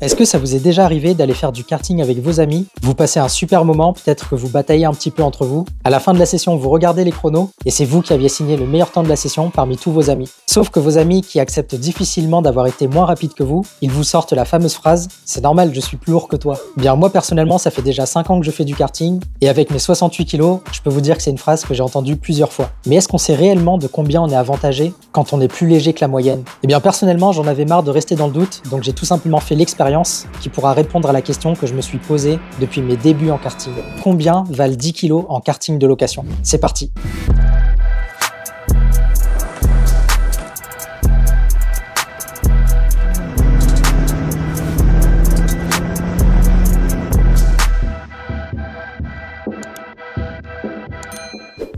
Est-ce que ça vous est déjà arrivé d'aller faire du karting avec vos amis? Vous passez un super moment, peut-être que vous bataillez un petit peu entre vous. À la fin de la session, vous regardez les chronos et c'est vous qui aviez signé le meilleur temps de la session parmi tous vos amis. Sauf que vos amis qui acceptent difficilement d'avoir été moins rapides que vous, ils vous sortent la fameuse phrase « c'est normal, je suis plus lourd que toi ». Bien moi personnellement, ça fait déjà 5 ans que je fais du karting et avec mes 68 kilos, je peux vous dire que c'est une phrase que j'ai entendue plusieurs fois. Mais est-ce qu'on sait réellement de combien on est avantagé quand on est plus léger que la moyenne? Eh bien personnellement, j'en avais marre de rester dans le doute, donc j'ai tout simplement fait l'expérience qui pourra répondre à la question que je me suis posée depuis mes débuts en karting. Combien valent 10 kg en karting de location? C'est parti!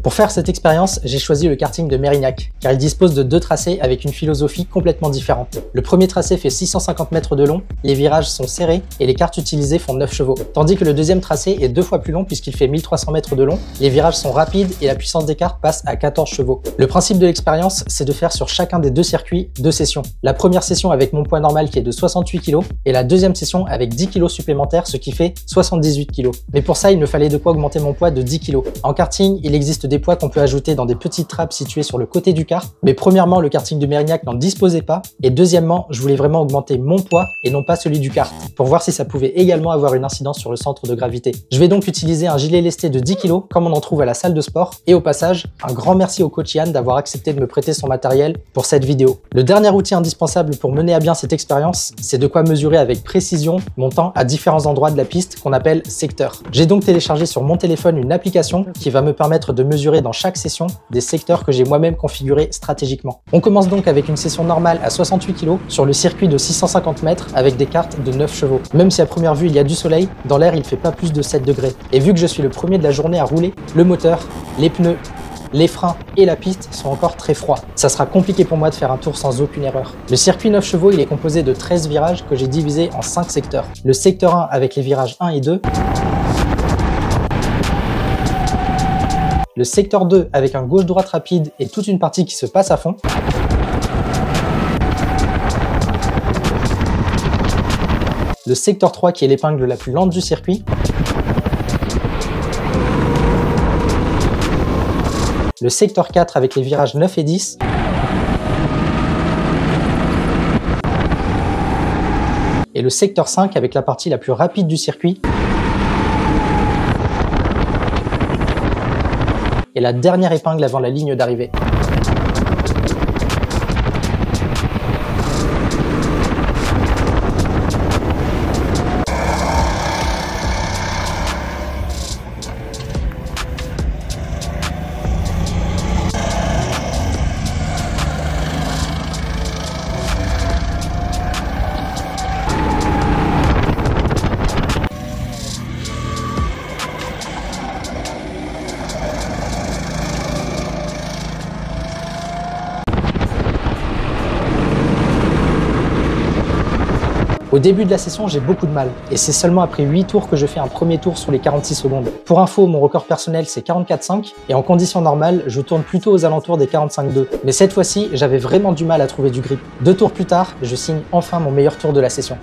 Pour faire cette expérience, j'ai choisi le karting de Mérignac, car il dispose de 2 tracés avec une philosophie complètement différente. Le premier tracé fait 650 mètres de long, les virages sont serrés et les cartes utilisées font 9 chevaux. Tandis que le deuxième tracé est 2 fois plus long puisqu'il fait 1300 mètres de long, les virages sont rapides et la puissance des cartes passe à 14 chevaux. Le principe de l'expérience, c'est de faire sur chacun des 2 circuits 2 sessions. La première session avec mon poids normal qui est de 68 kg et la deuxième session avec 10 kg supplémentaires, ce qui fait 78 kg. Mais pour ça, il me fallait de quoi augmenter mon poids de 10 kg. En karting, il existe des poids qu'on peut ajouter dans des petites trappes situées sur le côté du kart, mais premièrement le karting de Mérignac n'en disposait pas et deuxièmement je voulais vraiment augmenter mon poids et non pas celui du kart pour voir si ça pouvait également avoir une incidence sur le centre de gravité. Je vais donc utiliser un gilet lesté de 10 kg comme on en trouve à la salle de sport et au passage un grand merci au coach Yann d'avoir accepté de me prêter son matériel pour cette vidéo. Le dernier outil indispensable pour mener à bien cette expérience, c'est de quoi mesurer avec précision mon temps à différents endroits de la piste qu'on appelle secteurs. J'ai donc téléchargé sur mon téléphone une application qui va me permettre de mesurer dans chaque session des secteurs que j'ai moi-même configurés stratégiquement. On commence donc avec une session normale à 68 kg sur le circuit de 650 mètres avec des cartes de 9 chevaux. Même si à première vue il y a du soleil, dans l'air il fait pas plus de 7 degrés. Et vu que je suis le premier de la journée à rouler, le moteur, les pneus, les freins et la piste sont encore très froids. Ça sera compliqué pour moi de faire un tour sans aucune erreur. Le circuit 9 chevaux il est composé de 13 virages que j'ai divisés en 5 secteurs. Le secteur 1 avec les virages 1 et 2, le secteur 2 avec un gauche-droite rapide et toute une partie qui se passe à fond. Le secteur 3 qui est l'épingle la plus lente du circuit. Le secteur 4 avec les virages 9 et 10. Et le secteur 5 avec la partie la plus rapide du circuit. Et la dernière épingle avant la ligne d'arrivée. Au début de la session, j'ai beaucoup de mal et c'est seulement après 8 tours que je fais un premier tour sous les 46 secondes. Pour info, mon record personnel c'est 44,5 et en conditions normales, je tourne plutôt aux alentours des 45,2. Mais cette fois-ci, j'avais vraiment du mal à trouver du grip. 2 tours plus tard, je signe enfin mon meilleur tour de la session.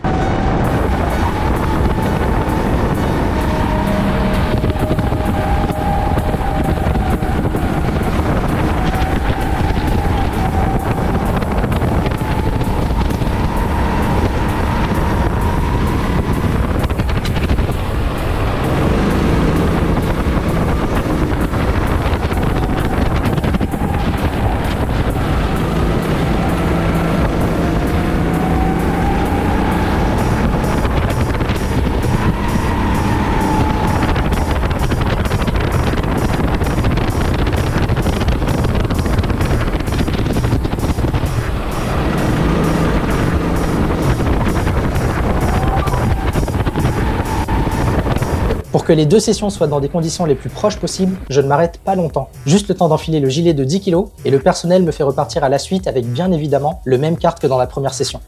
Pour que les 2 sessions soient dans des conditions les plus proches possibles, je ne m'arrête pas longtemps. Juste le temps d'enfiler le gilet de 10 kg et le personnel me fait repartir à la suite avec bien évidemment le même kart que dans la première session.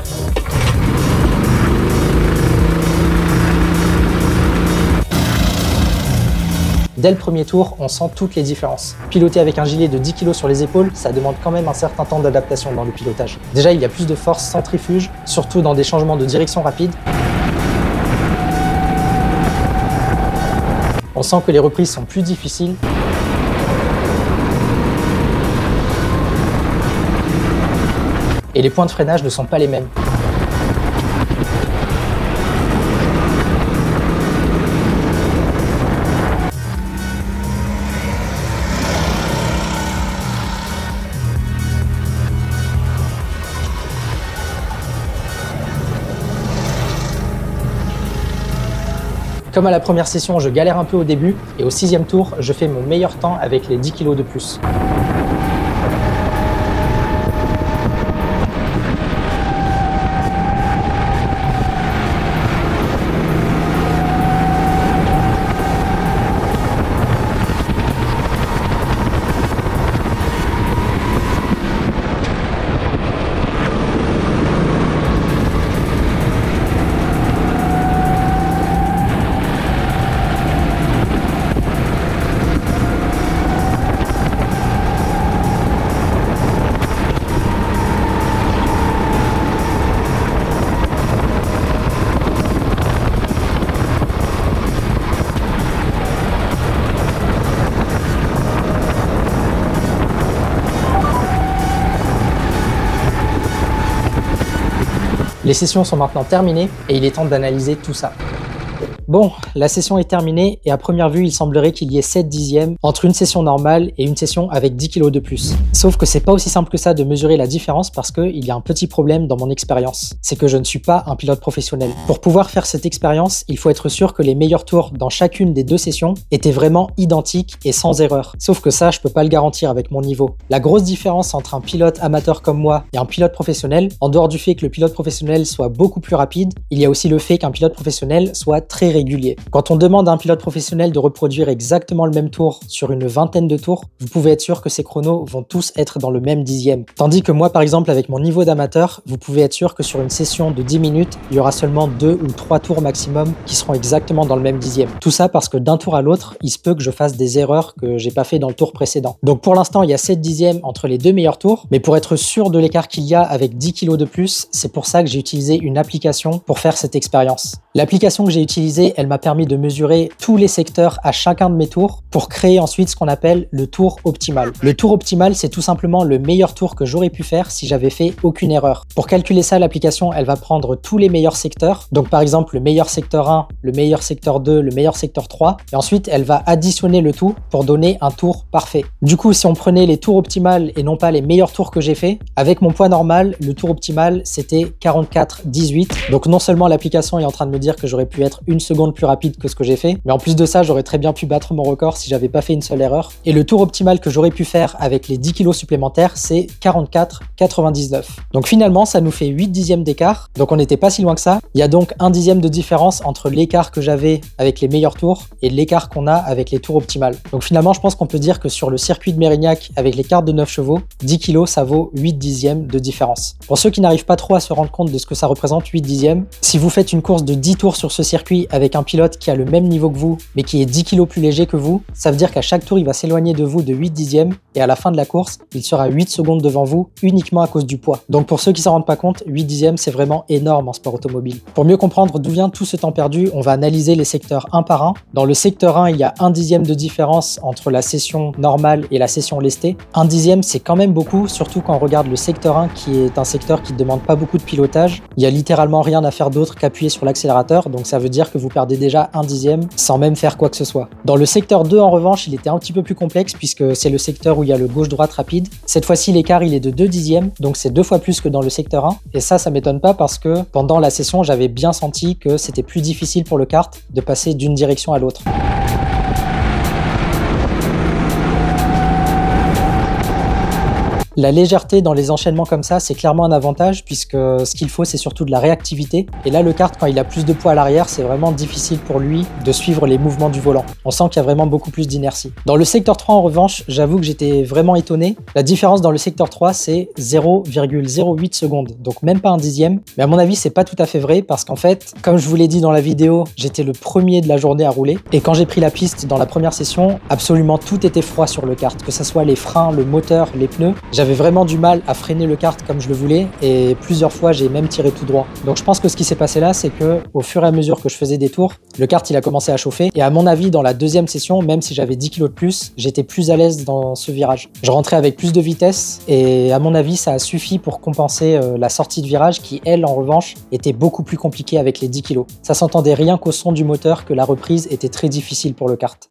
Dès le premier tour, on sent toutes les différences. Piloter avec un gilet de 10 kg sur les épaules, ça demande quand même un certain temps d'adaptation dans le pilotage. Déjà, il y a plus de force centrifuge, surtout dans des changements de direction rapides. On sent que les reprises sont plus difficiles. Et les points de freinage ne sont pas les mêmes. Comme à la première session, je galère un peu au début, et au 6e tour, je fais mon meilleur temps avec les 10 kg de plus. Les sessions sont maintenant terminées et il est temps d'analyser tout ça. Bon, la session est terminée et à première vue, il semblerait qu'il y ait 7 dixièmes entre une session normale et une session avec 10 kg de plus. Sauf que c'est pas aussi simple que ça de mesurer la différence parce qu'il y a un petit problème dans mon expérience. C'est que je ne suis pas un pilote professionnel. Pour pouvoir faire cette expérience, il faut être sûr que les meilleurs tours dans chacune des 2 sessions étaient vraiment identiques et sans erreur. Sauf que ça, je peux pas le garantir avec mon niveau. La grosse différence entre un pilote amateur comme moi et un pilote professionnel, en dehors du fait que le pilote professionnel soit beaucoup plus rapide, il y a aussi le fait qu'un pilote professionnel soit très régulier. Quand on demande à un pilote professionnel de reproduire exactement le même tour sur une vingtaine de tours, vous pouvez être sûr que ces chronos vont tous être dans le même dixième. Tandis que moi, par exemple, avec mon niveau d'amateur, vous pouvez être sûr que sur une session de 10 minutes, il y aura seulement 2 ou 3 tours maximum qui seront exactement dans le même dixième. Tout ça parce que d'un tour à l'autre, il se peut que je fasse des erreurs que j'ai pas fait dans le tour précédent. Donc pour l'instant, il y a 7 dixièmes entre les 2 meilleurs tours, mais pour être sûr de l'écart qu'il y a avec 10 kg de plus, c'est pour ça que j'ai utilisé une application pour faire cette expérience. L'application que j'ai utilisée, elle m'a permis de mesurer tous les secteurs à chacun de mes tours pour créer ensuite ce qu'on appelle le tour optimal. Le tour optimal, c'est tout simplement le meilleur tour que j'aurais pu faire si j'avais fait aucune erreur. Pour calculer ça, l'application, elle va prendre tous les meilleurs secteurs. Donc par exemple, le meilleur secteur 1, le meilleur secteur 2, le meilleur secteur 3. Et ensuite, elle va additionner le tout pour donner un tour parfait. Du coup, si on prenait les tours optimales et non pas les meilleurs tours que j'ai fait, avec mon poids normal, le tour optimal, c'était 44,18. Donc non seulement l'application est en train de me dire que j'aurais pu être une seconde plus rapide que ce que j'ai fait, mais en plus de ça, j'aurais très bien pu battre mon record si j'avais pas fait une seule erreur. Et le tour optimal que j'aurais pu faire avec les 10 kg supplémentaires, c'est 44,99. Donc finalement, ça nous fait 8 dixièmes d'écart. Donc on n'était pas si loin que ça. Il y a donc 1 dixième de différence entre l'écart que j'avais avec les meilleurs tours et l'écart qu'on a avec les tours optimales. Donc finalement, je pense qu'on peut dire que sur le circuit de Mérignac, avec les cartes de 9 chevaux, 10 kg, ça vaut 8 dixièmes de différence. Pour ceux qui n'arrivent pas trop à se rendre compte de ce que ça représente 8 dixièmes, si vous faites une course de 10 tours sur ce circuit avec un pilote qui a le même niveau que vous, mais qui est 10 kg plus léger que vous, ça veut dire qu'à chaque tour, il va s'éloigner de vous de 8 dixièmes et à la fin de la course, il sera 8 secondes devant vous uniquement à cause du poids. Donc pour ceux qui s'en rendent pas compte, 8 dixièmes, c'est vraiment énorme en sport automobile. Pour mieux comprendre d'où vient tout ce temps perdu, on va analyser les secteurs un par un. Dans le secteur 1, il y a 1 dixième de différence entre la session normale et la session lestée. 1 dixième, c'est quand même beaucoup, surtout quand on regarde le secteur 1 qui est un secteur qui ne demande pas beaucoup de pilotage. Il y a littéralement rien à faire d'autre qu'appuyer sur l'accélérateur, donc ça veut dire que vous perdez déjà 1 dixième sans même faire quoi que ce soit. Dans le secteur 2, en revanche, il était un petit peu plus complexe puisque c'est le secteur où il y a le gauche-droite rapide. Cette fois-ci, l'écart, il est de 2 dixièmes, donc c'est 2 fois plus que dans le secteur 1. Et ça m'étonne pas parce que pendant la session, j'avais bien senti que c'était plus difficile pour le kart de passer d'une direction à l'autre. La légèreté dans les enchaînements comme ça, c'est clairement un avantage puisque ce qu'il faut, c'est surtout de la réactivité. Et là, le kart, quand il a plus de poids à l'arrière, c'est vraiment difficile pour lui de suivre les mouvements du volant. On sent qu'il y a vraiment beaucoup plus d'inertie. Dans le secteur 3, en revanche, j'avoue que j'étais vraiment étonné. La différence dans le secteur 3, c'est 0,08 secondes, donc même pas 1 dixième. Mais à mon avis, c'est pas tout à fait vrai parce qu'en fait, comme je vous l'ai dit dans la vidéo, j'étais le premier de la journée à rouler. Et quand j'ai pris la piste dans la première session, absolument tout était froid sur le kart, que ce soit les freins, le moteur, les pneus. J'avais J'avais vraiment du mal à freiner le kart comme je le voulais et plusieurs fois j'ai même tiré tout droit. Donc je pense que ce qui s'est passé là, c'est que au fur et à mesure que je faisais des tours, le kart il a commencé à chauffer et à mon avis dans la deuxième session, même si j'avais 10 kg de plus, j'étais plus à l'aise dans ce virage. Je rentrais avec plus de vitesse et à mon avis ça a suffi pour compenser la sortie de virage qui elle en revanche était beaucoup plus compliquée avec les 10 kg. Ça s'entendait rien qu'au son du moteur que la reprise était très difficile pour le kart.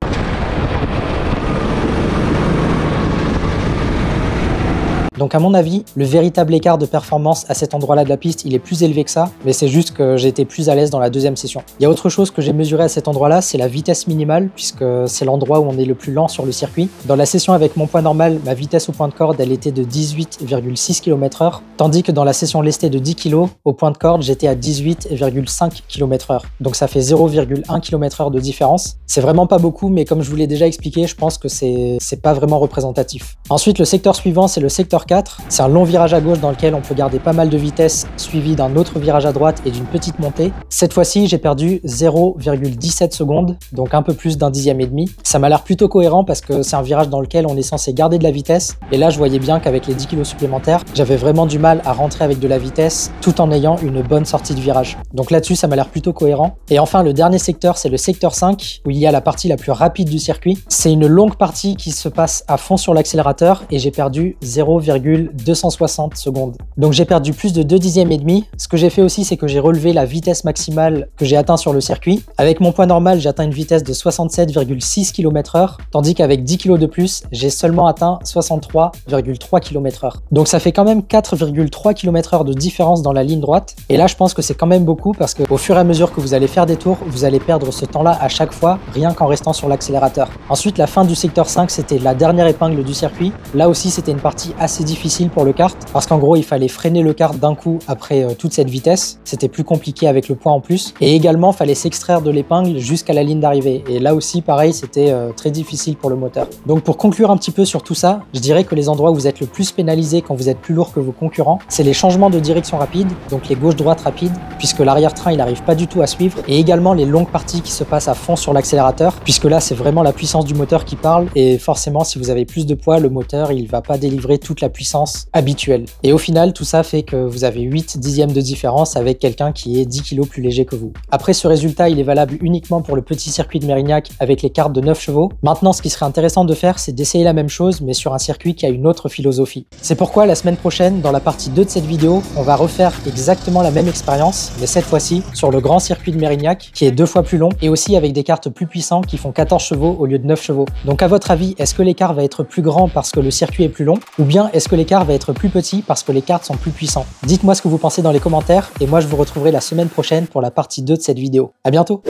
Donc à mon avis, le véritable écart de performance à cet endroit-là de la piste, il est plus élevé que ça, mais c'est juste que j'étais plus à l'aise dans la deuxième session. Il y a autre chose que j'ai mesuré à cet endroit-là, c'est la vitesse minimale, puisque c'est l'endroit où on est le plus lent sur le circuit. Dans la session avec mon poids normal, ma vitesse au point de corde, elle était de 18,6 km/h, tandis que dans la session lestée de 10 kg, au point de corde, j'étais à 18,5 km/h. Donc ça fait 0,1 km/h de différence. C'est vraiment pas beaucoup, mais comme je vous l'ai déjà expliqué, je pense que c'est pas vraiment représentatif. Ensuite, le secteur suivant, c'est le secteur 4. C'est un long virage à gauche dans lequel on peut garder pas mal de vitesse, suivi d'un autre virage à droite et d'une petite montée. Cette fois-ci, j'ai perdu 0,17 secondes, donc un peu plus d'un dixième et demi. Ça m'a l'air plutôt cohérent parce que c'est un virage dans lequel on est censé garder de la vitesse. Et là, je voyais bien qu'avec les 10 kg supplémentaires, j'avais vraiment du mal à rentrer avec de la vitesse tout en ayant une bonne sortie de virage. Donc là-dessus, ça m'a l'air plutôt cohérent. Et enfin, le dernier secteur, c'est le secteur 5, où il y a la partie la plus rapide du circuit. C'est une longue partie qui se passe à fond sur l'accélérateur et j'ai perdu 0,260 secondes. Donc j'ai perdu plus de 2 dixièmes et demi. Ce que j'ai fait aussi, c'est que j'ai relevé la vitesse maximale que j'ai atteint sur le circuit. Avec mon poids normal, j'ai atteint une vitesse de 67,6 km/h, tandis qu'avec 10 kg de plus, j'ai seulement atteint 63,3 km/h. Donc ça fait quand même 4,3 km/h de différence dans la ligne droite. Et là, je pense que c'est quand même beaucoup parce qu'au fur et à mesure que vous allez faire des tours, vous allez perdre ce temps-là à chaque fois, rien qu'en restant sur l'accélérateur. Ensuite, la fin du secteur 5, c'était la dernière épingle du circuit. Là aussi, c'était une partie assez difficile pour le kart parce qu'en gros il fallait freiner le kart d'un coup après toute cette vitesse, c'était plus compliqué avec le poids en plus et également fallait s'extraire de l'épingle jusqu'à la ligne d'arrivée et là aussi pareil c'était très difficile pour le moteur. Donc pour conclure un petit peu sur tout ça, je dirais que les endroits où vous êtes le plus pénalisé quand vous êtes plus lourd que vos concurrents, c'est les changements de direction rapide, donc les gauche-droite rapides puisque l'arrière-train il n'arrive pas du tout à suivre et également les longues parties qui se passent à fond sur l'accélérateur puisque là c'est vraiment la puissance du moteur qui parle et forcément si vous avez plus de poids, le moteur il va pas délivrer toute la puissance habituelle. Et au final, tout ça fait que vous avez 8 dixièmes de différence avec quelqu'un qui est 10 kg plus léger que vous. Après, ce résultat, il est valable uniquement pour le petit circuit de Mérignac avec les karts de 9 chevaux. Maintenant, ce qui serait intéressant de faire, c'est d'essayer la même chose, mais sur un circuit qui a une autre philosophie. C'est pourquoi la semaine prochaine, dans la partie 2 de cette vidéo, on va refaire exactement la même expérience, mais cette fois-ci sur le grand circuit de Mérignac, qui est 2 fois plus long, et aussi avec des karts plus puissants qui font 14 chevaux au lieu de 9 chevaux. Donc à votre avis, est-ce que l'écart va être plus grand parce que le circuit est plus long, ou bien est-ce que l'écart va être plus petit parce que les karts sont plus puissants? Dites-moi ce que vous pensez dans les commentaires et moi je vous retrouverai la semaine prochaine pour la partie 2 de cette vidéo. À bientôt!